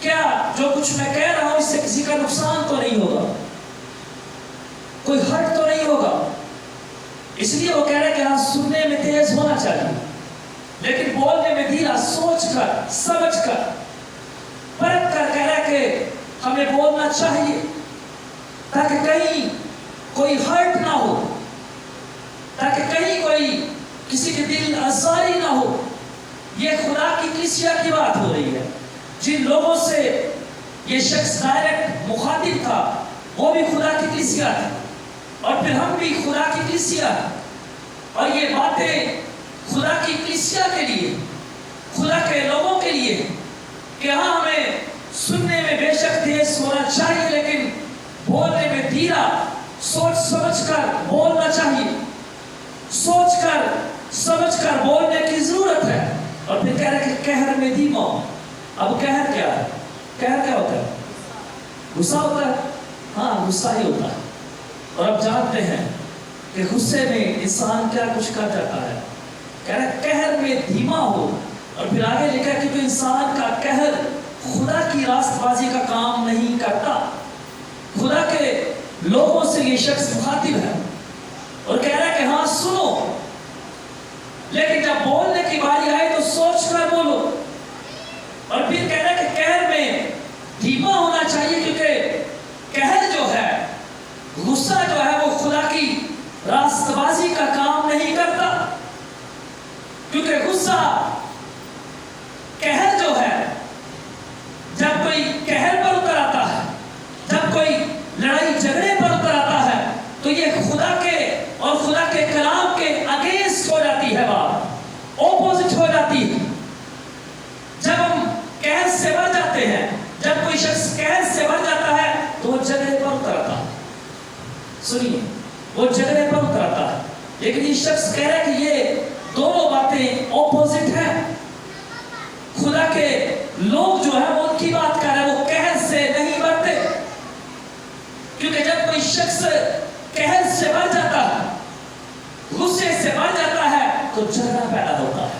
کیا جو کچھ میں کہہ رہا ہوں اس سے کسی کا نقصان تو نہیں ہوگا، کوئی ہرٹ تو نہیں ہوگا؟ اس لیے وہ کہہ رہے کہ ہاں سننے میں تیز ہونا چاہیے لیکن بولنے میں دھیرا، سوچ کر سمجھ کر پرکھ کر کہہ رہا کہ ہمیں بولنا چاہیے تاکہ کہیں کوئی ہرٹ نہ ہو، تاکہ کہیں کوئی کسی کے دل آزاری نہ ہو۔ یہ خدا کی کلیسیا کی بات ہو رہی ہے، جن لوگوں سے یہ شخص ڈائریکٹ مخاطب تھا وہ بھی خدا کی کلیسیا تھی، اور پھر ہم بھی خدا کی کلیسیا ہیں، اور یہ باتیں خدا کی کلیسیا کے لیے، خدا کے لوگوں کے لیے کہ ہاں ہمیں سننے میں بے شک تیز ہونا چاہیے لیکن بولنے میں دھیرا، سوچ سمجھ کر بولنا چاہیے، سوچ کر سمجھ کر بولنے کی ضرورت ہے۔ اور پھر کہہ رہے کہ قہر میں دھیما ہو۔ اب قہر کیا ہے؟ قہر کیا ہوتا ہے؟ غصہ ہوتا ہے؟ ہاں غصہ ہی ہوتا ہے، اور اب جانتے ہیں کہ غصے میں انسان کیا کچھ کر جاتا ہے۔ کہہ رہے قہر میں دھیما ہو، اور پھر آگے لکھا کہ جو انسان کا قہر خدا کی راست بازی کا کام نہیں کرتا۔ خدا کے لوگوں سے یہ شخص مخاطب ہے اور کہہ رہا ہے کہ ہاں سنو، لیکن جب بولنے کی باری آئے تو سوچ کر بولو۔ اور پھر کہہ رہا ہے کہ قہر میں دھیما ہونا چاہیے، کیونکہ قہر جو ہے، غصہ جو ہے وہ خدا کی راست بازی کا کام نہیں کرتا، کیونکہ غصہ، قہر جو ہے، جب کوئی قہر پر اتر آتا ہے، جب کوئی لڑائی جھگڑے پر اتر آتا ہے تو یہ خدا کے اور خدا کے کلام کے اگینسٹ ہو جاتی ہے، بات اپوزٹ ہو جاتی ہے۔ جب ہم قہر سے بڑھ جاتے ہیں، جب کوئی شخص قہر سے بڑھ جاتا ہے تو وہ جھگڑے پر اتر آتا ہے۔ سنیے، وہ جھگڑے پر اتر آتا ہے، لیکن یہ شخص کہہ رہا ہے کہ یہ دونوں باتیں اپوزٹ ہیں۔ خدا کے لوگ جو ہے وہ ان کی بات کر رہے ہیں، وہ قہر سے نہیں بڑھتے، کیونکہ جب کوئی شخص قہر سے بڑھ جاتا ہے، غصے سے بڑھ جاتا ہے تو جھگڑا پیدا ہوتا ہے،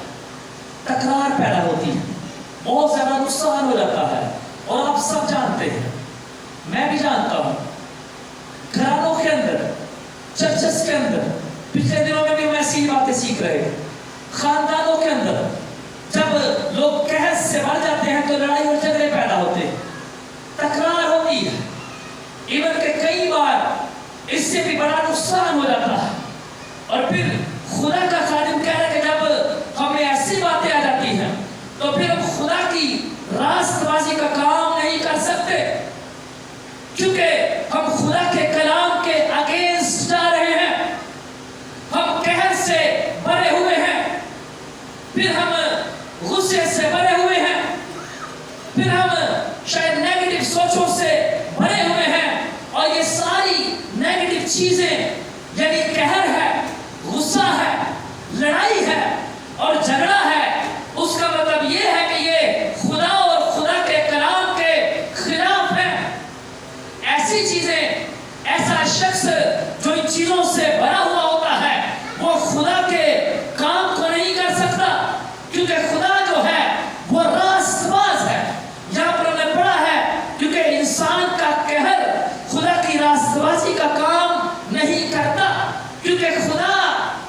تکرار پیدا ہوتی ہے، بہت زیادہ نقصان ہو جاتا ہے۔ اور آپ سب جانتے ہیں، میں بھی جانتا ہوں، گھرانوں کے اندر، چرچز کے اندر، پچھلے دنوں میں بھی ہم ایسی ہی باتیں سیکھ رہے ہیں، خاندانوں کے اندر جب لوگ قہر سے بڑھ جاتے ہیں تو لڑائی اور جھگڑے پیدا ہوتے ہیں، تکرار ہوتی ہے، ایون کہ کئی بار اس سے بھی بڑا نقصان ہو جاتا ہے۔ اور پھر خدا کا خادم کہہ رہا ہے کہ جب ہمیں ایسی باتیں آ جاتی ہیں تو پھر ہم خدا کی راست بازی کا کام نہیں کر سکتے، کیونکہ ہم خدا کے کلام کے اگینسٹ جا رہے ہیں، ہم قہر سے بھرے ہوئے ہیں، پھر ہم غصے سے بھرے ہوئے ہیں، پھر ہم شاید نیگیٹو سوچوں سے بھرے ہوئے ہیں، اور یہ ساری نیگیٹو چیزیں یعنی قہر ہے، غصہ ہے، لڑائی ہے اور جھگڑا ہے، اس کا مطلب یہ ہے کہ یہ خدا اور خدا کے کلام کے خلاف ہے۔ ایسی چیزیں، ایسا شخص جو ان چیزوں سے بھرا ہوا ہوتا ہے وہ خدا کے کام کو نہیں کر سکتا، کیونکہ خدا جو ہے وہ راست باز ہے۔ یہاں پر ہم نے پڑھا ہے کیونکہ انسان کا قہر خدا کی راست بازی کا کام نہیں کرتا، کیونکہ خدا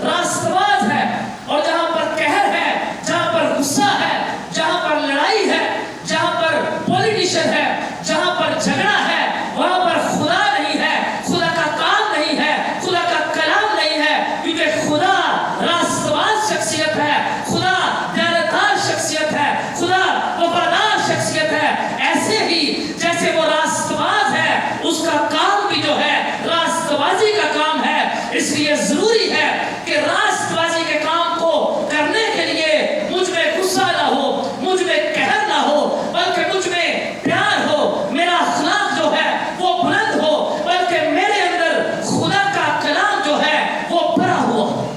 راست باز ہے، اور جہاں پر قہر ہے، جہاں پر غصہ ہے، جہاں پر لڑائی ہے، جہاں پر پولیٹیشن ہے، جہاں پر جھگڑا ہے، وہاں پر خدا نہیں ہے، خدا کا کام نہیں ہے، خدا کا کلام نہیں ہے، کیونکہ خدا راست باز شخصیت ہے، خدا دیانتدار شخصیت ہے، خدا وفادار شخصیت ہے۔ ایسے ہی جیسے وہ راست باز ہے، اس کا کام بھی جو ہے راست بازی کا کام ہے۔ اس لیے ضروری ہے کہ راست بازی کے کام کو کرنے کے لیے مجھ میں غصہ نہ ہو، مجھ میں قہر نہ ہو، بلکہ مجھ میں پیار ہو، میرا اخلاق جو ہے وہ بلند ہو، بلکہ میرے اندر خدا کا کلام جو ہے وہ بھرا ہوا ہو۔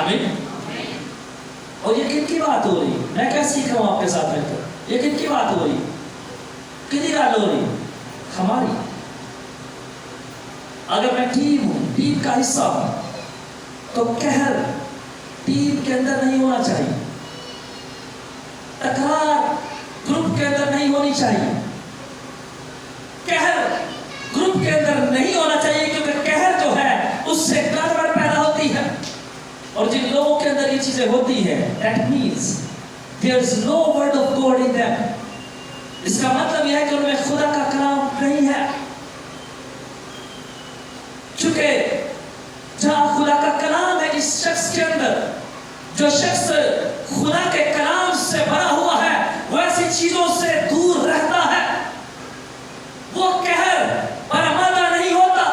آمین۔ اور یہ کن کی بات ہو رہی؟ میں کیا سیکھ رہا ہوں آپ کے ساتھ مل کر؟ یہ کن کی بات ہو رہی؟ کتنی گال ہو رہی؟ ہماری۔ اگر میں ٹیم ہوں، ٹیم کا حصہ ہوں، تو قہر ٹیم کے اندر نہیں ہونا چاہیے، تکرار گروپ کے اندر نہیں ہونی چاہیے، کے اندر نہیں ہونا چاہیے، کیونکہ قہر جو ہے اس سے گڑبڑ پیدا ہوتی ہے. اور جن لوگوں کے اندر یہ چیزیں ہوتی ہیں that means there is no word of God in them. اس کا مطلب یہ ہے کہ ان میں خدا کا کلام نہیں ہے. چونکہ جہاں خدا کا کلام ہے اس شخص کے اندر، جو شخص خدا کے کلام سے بھرا ہوا ہے وہ ایسی چیزوں سے دور رہتا ہے. وہ قہر پر آمادہ نہیں ہوتا،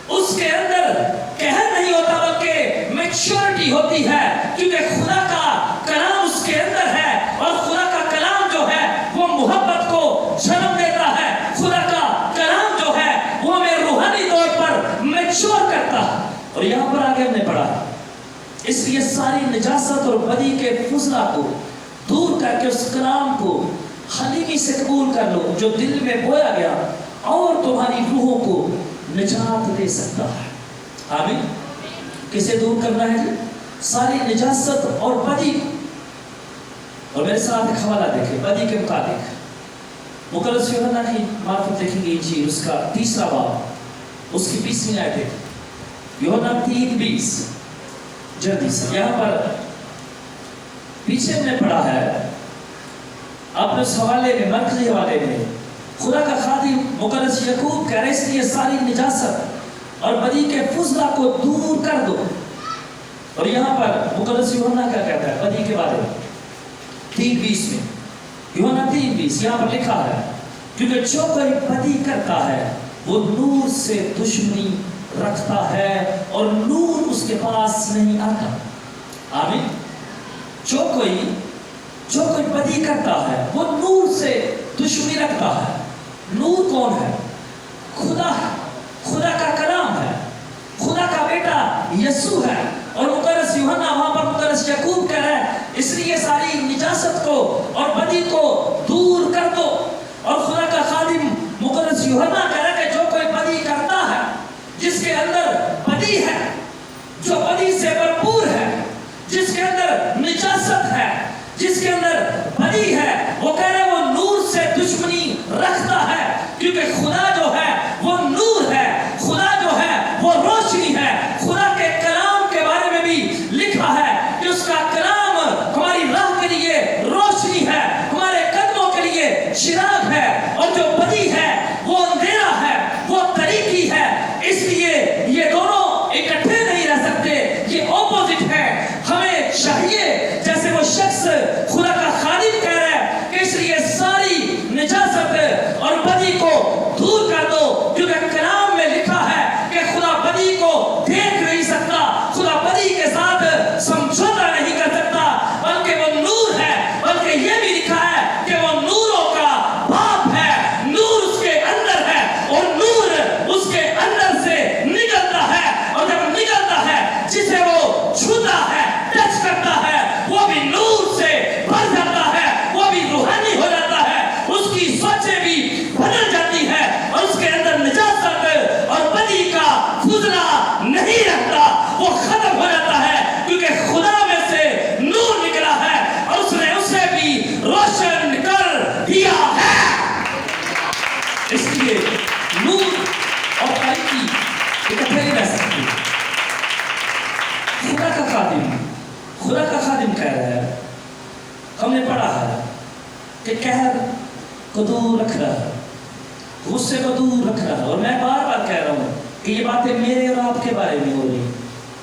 اس کے اندر قہر نہیں ہوتا بلکہ میچورٹی ہوتی ہے، کیونکہ خدا کا کلام اس کے اندر ہے. اور خدا کا کلام جو ہے وہ محبت کو جنم دیتا ہے. خدا کا کلام جو ہے وہ ہمیں روحانی طور پر میچور کرتا ہے. اور یہاں پر آگے ہم نے پڑھا، اس لیے ساری نجاست اور بدی کے فضلہ کو دور کر کے اس کلام کو حلیمی سے قبول کر لو جو دل میں بویا گیا اور تمہاری روحوں کو نجات دے سکتا ہے. آمین. کسے دور کرنا ہے جی؟ ساری نجاست اور بدی. اور میرے ساتھ ایک حوالہ دیکھیں بدی کے مطابق مقدس یوحنا کی معرفت دیکھیں گے انجیل اس کا 3 باب اس کی 20ویں آیت ہے. یوحنا 3:20. جلدی سے یہاں پر پیچھے ہم نے پڑھا ہے آپ نے اس حوالے میں مرکزی حوالے میں خدا کا خادم مقدس یعقوب کہہ رہے اس لیے ساری نجاست اور بدی کے فضلہ کو دور کر دو. اور یہاں پر مقدس یوحنا کیا کہتا ہے بدی کے بارے میں 3:20 میں. یوحنا 3:20 یہاں پر لکھا ہے کیونکہ جو کوئی بدی کرتا ہے وہ نور سے دشمنی رکھتا ہے اور نور اس کے پاس نہیں آتا. آمین. جو کوئی بدی کرتا ہے وہ نور سے دشمنی رکھتا ہے. نور کون ہے؟ خدا ہے، خدا کا کلام ہے، خدا کا بیٹا یسوع ہے. اور مقدس یوحنا وہاں پر مقدس یعقوب کہہ رہا ہے اس لیے ساری نجاست کو اور بدی کو دور کر دو. اور خدا کا خادم مقدس یوحنا کہہ رہا ہے کہ جو کوئی بدی کرتا ہے، جس کے اندر بدی ہے، جو بدی سے بھرپور ہے، جس کے اندر نجاست ہے، جس کے اندر بدی ہے، وہ کہہ رہے وہ نور سے دشمنی رکھتا ہے. کیونکہ خدا جو ہے وہ نور ہے، خدا جو ہے وہ روشنی ہے. خدا کے کلام کے بارے میں بھی لکھا ہے کہ اس کا کلام ہماری راہ کے لیے روشنی ہے، ہمارے قدموں کے لیے چراغ ہے. اور جو بدی ہے وہ اندھیرا ہے، وہ تاریکی ہے. اس لیے یہ دونوں اکٹھے نہیں رہ سکتے، یہ اپوزٹ ہے. ہمیں چاہیے جیسے وہ شخص خدا کا خادم کہہ رہا ہے کہ اس لیے ساری نجاست اور بدی کو دور کر دو. کیونکہ کلام میں لکھا ہے کہ خدا بدی کو دیکھ نہیں سکتا، خدا بدی کے ساتھ سمجھوتا نہیں کر سکتا، بلکہ وہ نور ہے. بلکہ یہ بھی لکھا ہے کہ وہ نوروں کا باپ ہے، نور اس کے اندر ہے اور نور اس کے اندر سے نکلتا ہے. اور جب نکلتا ہے جسے وہ چھوتا ہے، ٹچ کرتا ہے، وہ بھی نور سے بھر جاتا ہے، وہ بھی روحانی ہو جاتا ہے، اس کی سوچیں بھی بدل جاتی ہے اور اس کے اندر نجاست اور بدی کا فضلہ نہیں رہتا، وہ ختم ہو جاتا ہے. کیونکہ خدا میں سے نور نکلا ہے اور اس نے اسے بھی روشن کر دیا ہے. اس لیے نور اور تاریکی اکٹھے نہیں رہ سکتی. خدا کا خادم کہہ رہا ہے، ہم نے پڑھا ہے کہ قہر کو دور رکھ رہا ہے، غصے کو دور رکھ رہا ہے. اور میں بار بار کہہ رہا ہوں کہ یہ باتیں میرے اور آپ کے بارے میں ہو رہی ہیں،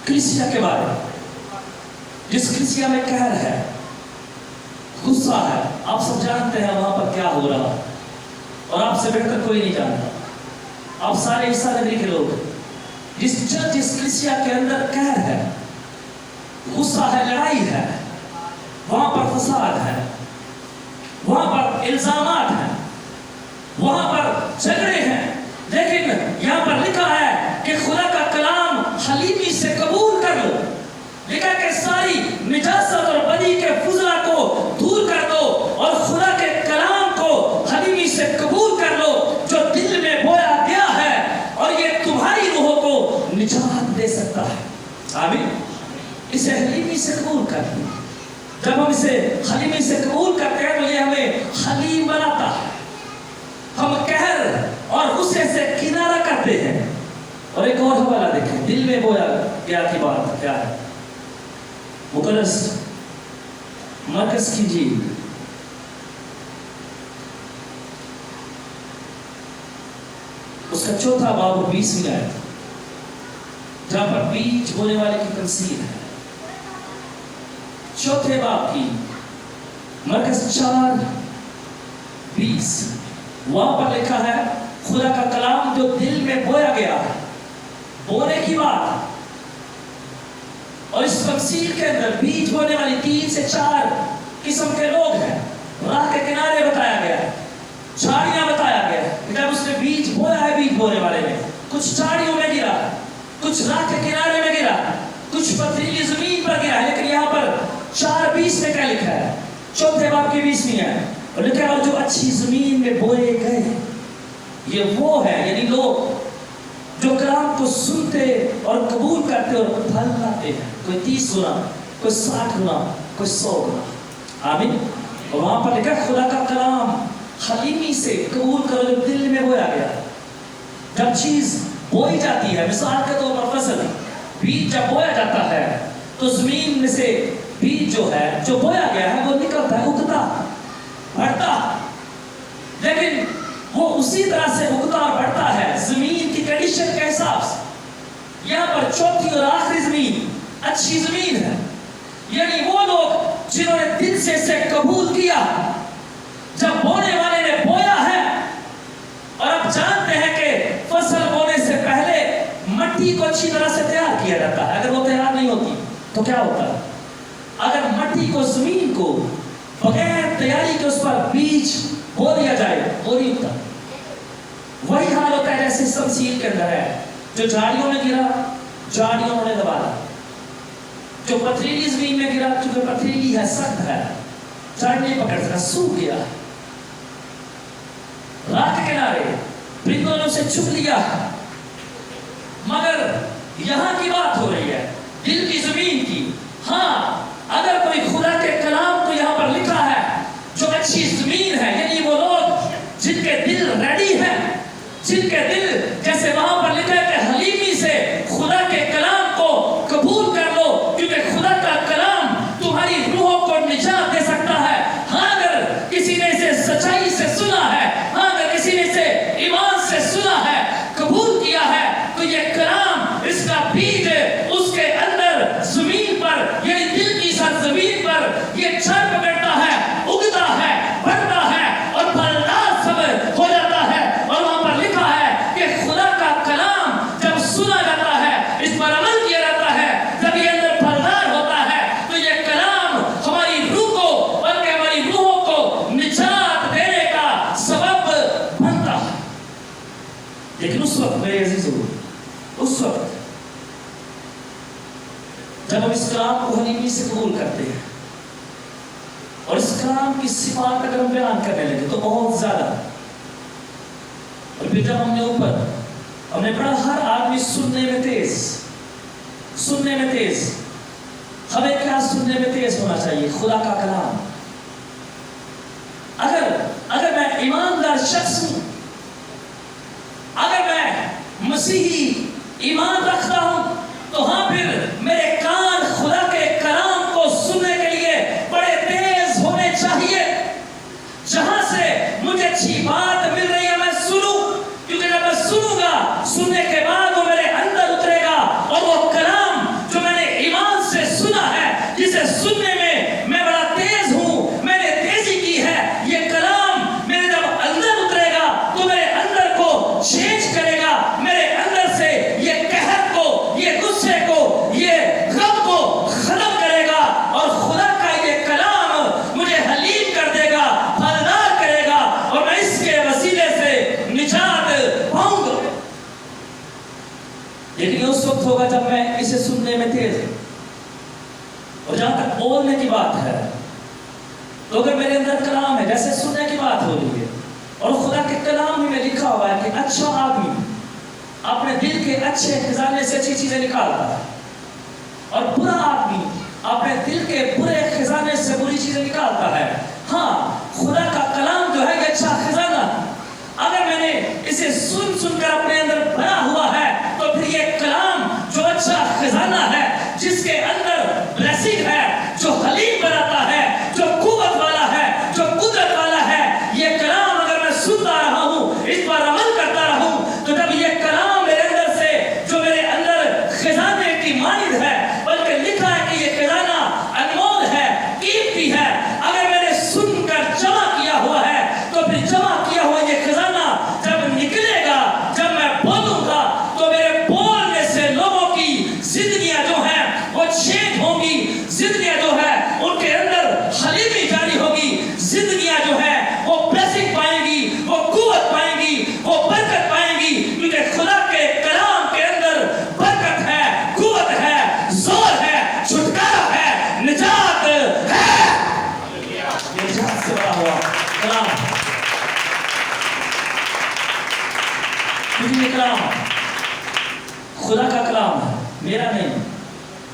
کلیسیا کے بارے میں. جس کلیسیا میں قہر ہے، غصہ ہے، آپ سب جانتے ہیں وہاں پر کیا ہو رہا ہے اور آپ سے بہتر کوئی نہیں جانتا. آپ سارے عیسیٰ نگری کے لوگ جس کلیسیا کے اندر قہر ہے، غصہ ہے، لڑائی ہے، وہاں پر فساد ہے، وہاں پر الزامات ہیں، وہاں پر جھگڑے ہیں. لیکن یہاں پر لکھا ہے کہ خدا کا کلام حلیمی سے قبول کر لو. لکھا کہ ساری نجاست اور بدی کے فضلہ کو دور کر دو اور خدا کے کلام کو حلیمی سے قبول کر لو جو دل میں بویا گیا ہے، اور یہ تمہاری روحوں کو نجات دے سکتا ہے. آمین. اسے حلیمی سے قبول کرتے ہیں. جب ہم اسے حلیمی سے قبول کرتے ہیں تو یہ ہمیں حلیم بناتا ہے. ہم قہر اور غصے سے کنارہ کر اور حوالہ دیکھیں، دل میں بویا گیا کی بات کیا ہے؟ مقدس مرکز کی انجیل اس کا 4 باب اور 20 آیت، جہاں پر بیج بونے والے کی تمثیل ہے۔ 4 باب کی مرکز 4:20 وہاں پر لکھا ہے خدا کا کلام جو دل میں بویا گیا، بونے کی بات، اور اس تمثیل کے اندر بیج بونے والی 3 سے 4 قسم کے لوگ ہیں۔ راہ کے کنارے بتایا گیا، جھاڑیاں بتایا گیا کہ جب اس نے بیج بویا ہے، بیج بونے والے نے کچھ جھاڑیوں میں گرا، کچھ راہ کے کنارے میں گرا، کچھ پتھریلی زمین پر گرا ہے، لیکن یہاں پر 4:20 میں کیا لکھا ہے؟ 4 باب کی 20 ہے، اور لکھا ہے اور جو اچھی زمین میں بوئے گئے، یہ وہ ہے، یعنی لوگ جو کلام کو سنتے اور قبول کرتے اور پھل لاتے ہیں، کوئی 30 گنا، کوئی 60 گنا، کوئی 100 گنا۔ آمین۔ اور وہاں پر لکھا خدا کا کلام حلیمی سے قبول کرو جو دل میں بویا گیا۔ جب چیز بوئی جاتی ہے، مثال کے طور پر فصل، بیج جب بویا جاتا ہے تو زمین میں سے بیج جو ہے، جو بویا گیا ہے، وہ نکلتا ہے، اگتا، بڑھتا، لیکن وہ اسی طرح سے اگتا اور بڑھتا ہے زمین کی کنڈیشن کے حساب سے۔ یہاں پر 4تھی اور آخری زمین اچھی زمین ہے، یعنی وہ لوگ جنہوں نے دل سے اسے قبول کیا۔ جب بونے والے نے بویا ہے، اور اب جانتے ہیں کہ فصل بونے سے پہلے مٹی کو اچھی طرح سے تیار کیا جاتا ہے، اگر وہ تیار نہیں ہوتی تو کیا ہوتا ہے؟ اگر مٹی کو، زمین کو بغیر تیاری کے اس پر بیج بو دیا جائے، وہ نہیں ہوتا۔ وہی حال ہوتا ہے جیسے تمثیل کے اندر ہے، جو جھاڑیوں میں گرا، جھاڑیوں نے دبایا، جو پتھریلی زمین میں گرا، کیونکہ پتھریلی ہے، سخت ہے، جھاڑ نہیں پکڑ سکا، سوکھ گیا۔ راہ کے کنارے پرندوں نے اسے چگ لیا، مگر یہاں کی بات ہو رہی ہے دل کی زمین کی۔ ہاں، اگر کوئی خدا کے کلام کو یہاں پر لکھا ہے جو اچھی زمین ہے، یعنی وہ لوگ جن کے دل ریڈی ہیں، جن کے دل جیسے وہاں پر لکھا ہے کہ حلیمی سے خدا کے کلام کو قبول کر لو، کیونکہ خدا کا کلام تمہاری روحوں کو نجات دے سکتا ہے۔ ہاں، اگر کسی نے اسے سچائی سے سنا ہے، ہاں اگر کسی نے اسے ایمان سے سنا ہے، قبول کیا ہے، تو یہ کلام، اس کا بیج اس کے اندر زمین پر، یعنی دل کی سرزمین پر یہ جڑ پکڑتا ہے، اگتا ہے، بڑھتا ہے اور پھلدار سب ہو جاتا ہے۔ اور وہاں پر لکھا ہے کہ خدا کا کلام جب سنا جاتا ہے، اس پر عمل کیا جاتا ہے، جب یہ اندر پھلدار ہوتا ہے، تو یہ کلام ہماری روح کو، بلکہ ہماری روحوں کو نجات دینے کا سبب بنتا ہے۔ لیکن اس وقت میرے عزیزو، اس وقت جب ہم اس کلام کو حلیمی سے قبول کرتے ہیں اور اس کلام کی صفات اگر ہم بیان کرنے لگے تو بہت زیادہ، اور پھر جب ہم نے پڑھا ہر آدمی سننے میں تیز، سننے میں تیز، ہمیں کیا سننے میں تیز ہونا چاہیے؟ خدا کا کلام۔ اگر میں ایماندار شخص ہوں، اگر میں مسیحی ایمان رکھتا ہوں، تو ہاں پھر میرے کان خدا کے کلام کو سننے کے لیے بڑے تیز ہونے چاہیے۔ جہاں سے مجھے اچھی بات مل رہی ہے میں سنوں، کیونکہ جب میں سنوں گا، سننے کے بعد وہ میرے اندر اترے گا، اور وہ کلام جو میں نے ایمان سے سنا ہے، جسے سننے میں بڑا تیز ہوں، میں نے تیزی کی ہے، یہ کلام میرے جب اندر اترے گا تو میرے اندر کو چینج کرے گا، میرے اندر سے یہ قہر کو، یہ غصے کو، یہ غم کو ختم کرے گا، اور خدا کا یہ کلام مجھے حلیم کر دے گا، پھلدار کرے گا، اور میں اس کے وسیلے سے نجات پاؤں گا۔ لیکن یہ اس وقت ہوگا جب میں اسے سننے میں تیز ہوں۔ اور جہاں تک بولنے کی بات ہے، تو اگر میرے اندر کلام ہے، جیسے سننے کی بات ہو رہی ہے، اور خدا کے کلام میں لکھا ہوا ہے کہ اچھا آدمی اپنے دل کے اچھے خزانے سے اچھی چیزیں نکالتا ہے، اور برا آدمی اپنے دل کے برے خزانے سے بری چیزیں نکالتا ہے۔ ہاں، خدا کا کلام جو ہے یہ اچھا خزانہ، اگر میں نے اسے سن کر اپنے اندر بنا ہوا ہے، تو پھر یہ کیونکہ یہ کلام خدا کا کلام ہے، میرا نہیں،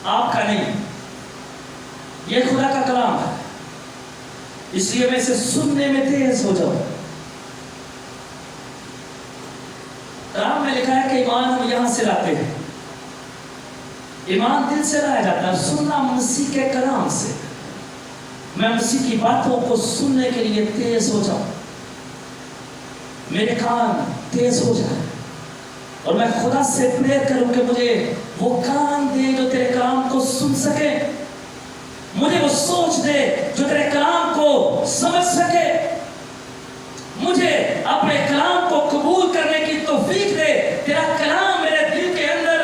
آپ کا نہیں، یہ خدا کا کلام ہے، اس لیے میں اسے سننے میں تیز ہو جاؤں۔ کلام میں لکھا ہے کہ ایمان ہم یہاں سے لاتے ہیں، ایمان دل سے لایا جاتا ہے، سننا مسیح کے کلام سے۔ میں مسیح کی باتوں کو سننے کے لیے تیز ہو جاؤں، میرے کان تیز ہو جائے، اور میں خدا سے پریئر کروں کہ مجھے وہ کان دے جو تیرے کلام کو سن سکے، مجھے وہ سوچ دے جو تیرے کلام کو سمجھ سکے، مجھے اپنے کلام کو قبول کرنے کی توفیق دے، تیرا کلام میرے دل کے اندر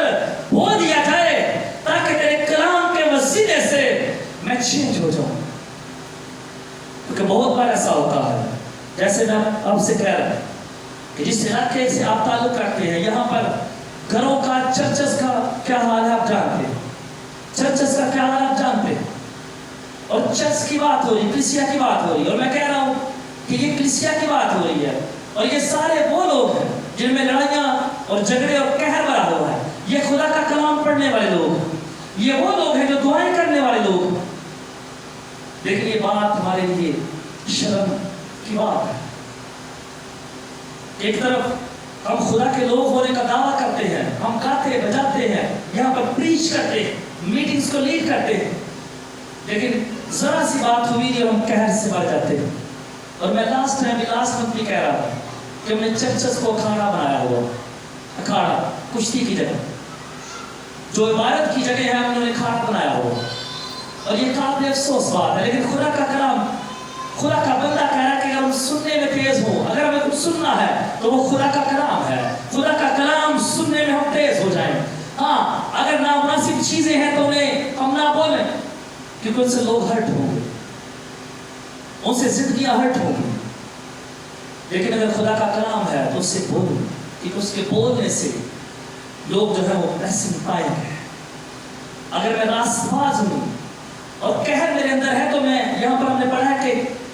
بو دیا جائے تاکہ تیرے کلام کے وسیلے سے میں چینج ہو جاؤں۔ کیونکہ بہت بار ایسا ہوتا ہے، جیسے میں آپ سے کہہ رہا ہوں کہ جس علاقے سے آپ تعلق رکھتے ہیں، یہاں پر گھروں کا، چرچز کا کیا حال ہے آپ جانتے ہیں، چرچز کا کیا حال آپ جانتے ہیں، اور چرچ کی بات ہو رہی، کلیسیا کی بات ہو رہی ہے، اور میں کہہ رہا ہوں کہ یہ کلیسیا کی بات ہو رہی ہے، اور یہ سارے وہ لوگ ہیں جن میں لڑائیاں اور جھگڑے اور قہر بھرا ہوا ہے، یہ خدا کا کلام پڑھنے والے لوگ ہیں، یہ وہ لوگ ہیں جو دعائیں کرنے والے لوگ ہیں۔ لیکن یہ بات ہمارے لیے شرم کی بات ہے۔ ایک طرف ہم خدا کے لوگ ہونے کا دعویٰ کرتے ہیں، ہم گاتے بجاتے ہیں، یہاں پر پریچ کرتے ہیں، میٹنگز کو لیڈ کرتے ہیں، لیکن ذرا سی بات ہوئی اور ہم قہر سے بھر جاتے ہیں۔ اور میں لاسٹ منتھ بھی کہہ رہا ہوں کہ ہم نے چرچز کو اکھاڑا بنایا ہوا، اکھاڑا کشتی کی جگہ، جو عبادت کی جگہ ہے انہوں نے اکھاڑا بنایا ہوا، اور یہ قابل افسوس بات ہے۔ لیکن خدا کا کلام، خدا کا بندہ کہہ رہا ہے کہ اگر ہم سننے میں تیز ہوں، اگر ہمیں کچھ سننا ہے تو وہ خدا کا کلام ہے، خدا کا کلام سننے میں ہم تیز ہو جائیں۔ ہاں، اگر نامناسب چیزیں ہیں تو انہیں ہم نہ بولیں، کیونکہ ان سے لوگ ہرٹ ہوں گے، ان سے زندگیاں ہرٹ ہوں گی۔ لیکن اگر خدا کا کلام ہے تو اس سے بولو، کیونکہ اس کے بولنے سے لوگ جو ہے وہ بلیسنگ پائیں گے۔ اگر میں راست باز ہوں اور قہر میرے اندر ہے تو میں، یہاں پر ہم نے پڑھا ہے کہ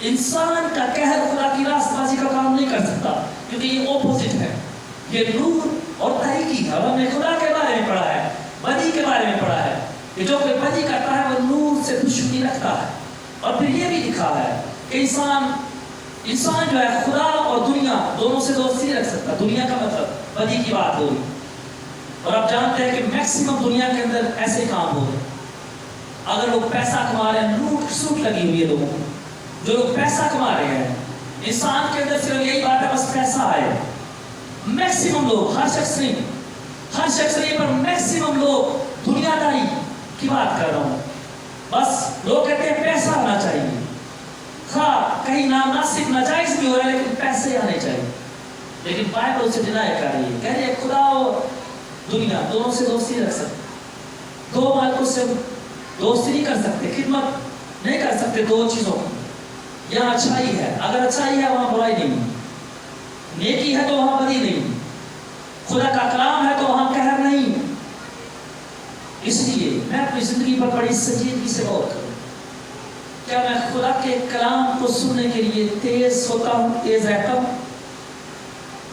انسان کا قہر خدا کی راست بازی کا کام نہیں کر سکتا، کیونکہ یہ اپوزٹ ہے، یہ نور اور تاریکی ہے۔ اور ہم نے خدا کے بارے میں پڑھا ہے، بدی کے بارے میں پڑھا ہے کہ جو کوئی بدی کرتا ہے وہ نور سے دشمنی رکھتا ہے۔ اور پھر یہ بھی لکھا ہے کہ انسان جو ہے خدا اور دنیا دونوں سے دوستی نہیں رکھ سکتا۔ دنیا کا مطلب بدی کی بات ہو رہی، اور آپ جانتے ہیں کہ میکسیمم دنیا کے اندر ایسے کام ہو رہے ہیں۔ اگر لوگ پیسہ کما رہے ہیں، لوٹ سوٹ لگی ہوئی ہے لوگوں کو، جو لوگ پیسہ کما رہے ہیں، انسان کے اندر صرف یہی بات ہے بس پیسہ آئے۔ میکسیمم لوگ، ہر شخص نہیں پر میکسیمم لوگ دنیا داری کی بات کر رہا ہوں، بس لوگ کہتے ہیں پیسہ آنا چاہیے، ہاں کہیں نامناسب ناجائز بھی ہو رہا ہے لیکن پیسے آنے چاہیے۔ لیکن بائبل سے ڈینائی کر رہی ہے، کہہ رہی ہے خدا اور دنیا دونوں سے دوستی رکھ سکتے، دو مالکوں سے دوستی نہیں کر سکتے، خدمت نہیں کر سکتے دو چیزوں کی۔ یہاں اچھائی ہے، اگر اچھائی ہے وہاں برائی نہیں، نیکی ہے تو وہاں بدی نہیں، خدا کا کلام ہے تو وہاں قہر نہیں۔ اس لیے میں اپنی زندگی پر بڑی سنجیدگی سے غور کروں، کیا میں خدا کے کلام کو سننے کے لیے تیز ہوتا ہوں، تیز رہتا ہوں،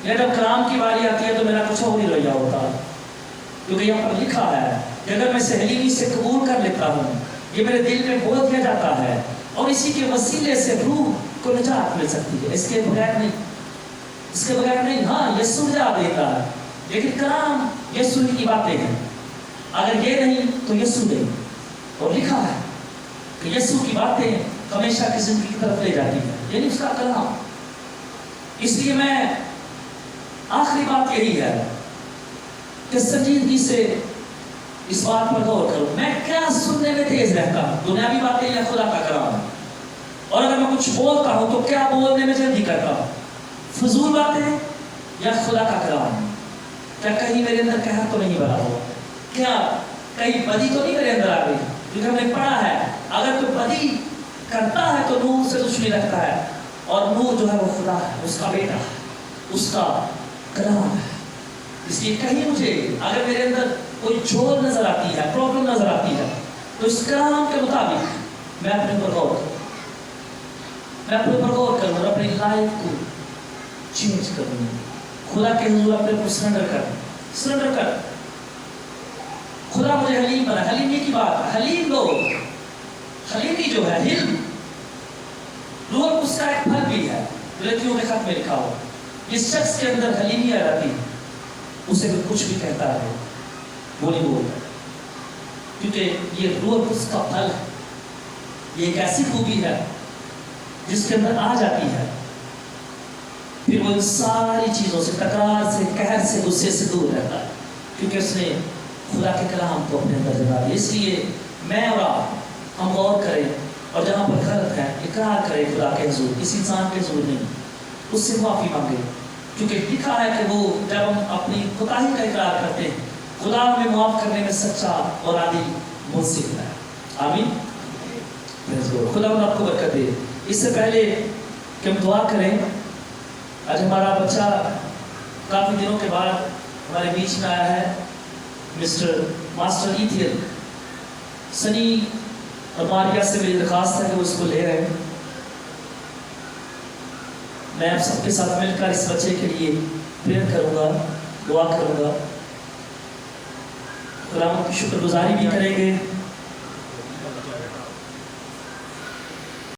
یا جب کلام کی باری آتی ہے تو میرا کچھ اور ہی رویہ ہوتا ہے؟ کیونکہ یہاں پر لکھا ہے کہ اگر میں سہیلی سے قبول کر لیتا ہوں، یہ میرے دل میں بو دیا جاتا ہے، اور اسی کے وسیلے سے روح کو نجات مل سکتی ہے، اس کے بغیر نہیں۔ ہاں یسوع نجات دیتا ہے، لیکن کلام یسوع کی باتیں ہیں، اگر یہ نہیں تو یسوع نہیں۔ اور لکھا ہے کہ یسوع کی باتیں ہمیشہ کی زندگی کی طرف لے جاتی ہیں، یعنی اس کا کلام۔ اس لیے میں آخری بات یہی ہے کہ سنجیدگی سے اس بات پر غور کروں، میں کیا سننے میں تیز رہتا ہوں، دنیاوی باتیں یا خدا کا کلام؟ اور اگر میں کچھ بولتا ہوں تو کیا بولنے میں جلدی کرتا ہوں، فضول باتیں یا خدا کا کلام؟ کیا کہیں میرے اندر قہر تو نہیں بھرا ہوا؟ کیا کہیں بدی تو نہیں میرے اندر آ گئی؟ کیونکہ ہم نے پڑھا ہے اگر کوئی بدی کرتا ہے تو نور سے دشمنی رکھتا ہے، اور نور جو ہے وہ خدا ہے، اس کا بیٹا ہے، اس کا کلام ہے۔ اس لیے کہیں مجھے اگر میرے اندر کوئی جھول نظر آتی ہے، پرابلم نظر آتی ہے، تو اس کلام کے مطابق میں اپنے پر غور کروں اور اپنی لائف کو چینج کروں، خدا کے حضور اپنے کو سرنڈر کر. خدا مجھے حلیم بنا. حلیمی کی بات، حلیم لوگ، حلیمی جو ہے حلم، روح القدس کا ایک پھل بھی ہے. غلطیوں کے خط میں لکھا ہو جس شخص کے اندر حلیمی آ جاتی اسے کوئی کچھ بھی کہتا ہے وہ نہیں بولتا، کیونکہ یہ روح القدس کا پھل ہے. یہ ایک ایسی خوبی ہے جس کے اندر آ جاتی ہے، پھر وہ ان ساری چیزوں سے، تکرار سے، قہر سے، غصے سے دور رہتا ہے، کیونکہ اس نے خدا کے کلام کو اپنے اندر جگہ دیا. اس لیے میں اور آپ ہم غور کریں اور جہاں پر غلط ہے اقرار کریں خدا کے حضور، کسی انسان کے حضور نہیں، اس سے معافی مانگے، کیونکہ لکھا ہے کہ وہ جب ہم اپنی کوتاہی کا اقرار کرتے ہیں خدا ہمیں معاف کرنے میں سچا اور عادل منصف ہے. آمین. خدا آپ کو برکت دے. اس سے پہلے کہ ہم دعا کریں، آج ہمارا بچہ کافی دنوں کے بعد ہمارے بیچ میں آیا ہے، ماسٹر ایتھیل سنی اور ماریا سے میری درخواست ہے کہ وہ اس کو لے رہے ہیں. میں آپ سب کے ساتھ مل کر اس بچے کے لیے پریئر کروں گا، دعا کروں گا، خدا کی شکر گزاری بھی کریں گے.